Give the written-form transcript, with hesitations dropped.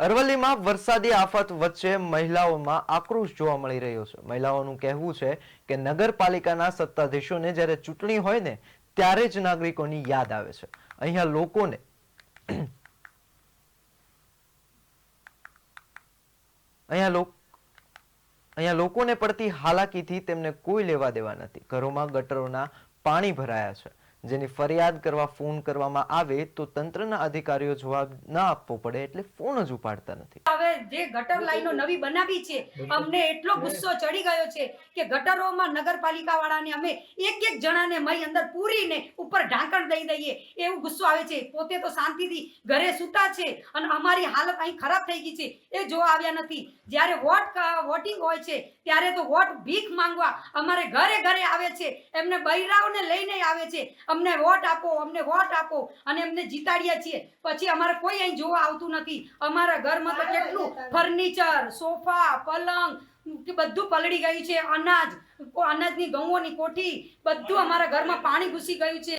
અરવલ્લીમાં વરસાદી આફત વચ્ચે મહિલાઓમાં આક્રોશ જોવા મળી રહ્યો છે। મહિલાઓનું કહેવું છે કે નગરપાલિકાના સત્તાધીશોને જ્યારે ચૂંટણી હોય ને ત્યારે જ નાગરિકોની યાદ આવે છે। અહીંયા લોકોને અહીંયા લોકોને પડતી હાલાકીથી તેમને કોઈ લેવા દેવા નથી। ઘરોમાં ગટરોના પાણી ભરાયા છે, જેની ફરિયાદ કરવા ફોન કરવામાં આવે તો તંત્રના અધિકારીઓ જવાબ ન આપવો પડે એટલે ફોન જ ઉપાડતા નથી। હવે જે ગટર લાઈનો નવી બનાવી છે, અમને એટલો ગુસ્સો ચડી ગયો છે કે ગટરોમાં નગરપાલિકા વાળાને અમે એક એક જણાને મય અંદર પૂરીને ઉપર ઢાંકણ દઈ દઈએ એવું ગુસ્સો આવે છે। પોતે તો શાંતિથી ઘરે સૂતા છે અને અમારી હાલત અહીં ખરાબ થઈ ગઈ છે એ જોવા આવ્યા નથી। જ્યારે વોટિંગ હોય છે ત્યારે તો વોટ ભીખ માંગવા અમારે ઘરે ઘરે આવે છે, એમને બૈરાઓને લઈને આવે છે, અમને વોટ આપો, અમને વોટ આપો અને એમને જીતાડ્યા છીએ। પછી અમારે કોઈ અહીં જોવા આવતું નથી। અમારા ઘરમાં તો કેટલું ફર્નિચર, સોફા, પલંગ કે બધું પલળી ગયું છે, અનાજની ઘઉંની કોઠી બધું અમારા ઘરમાં પાણી ઘૂસી ગયું છે।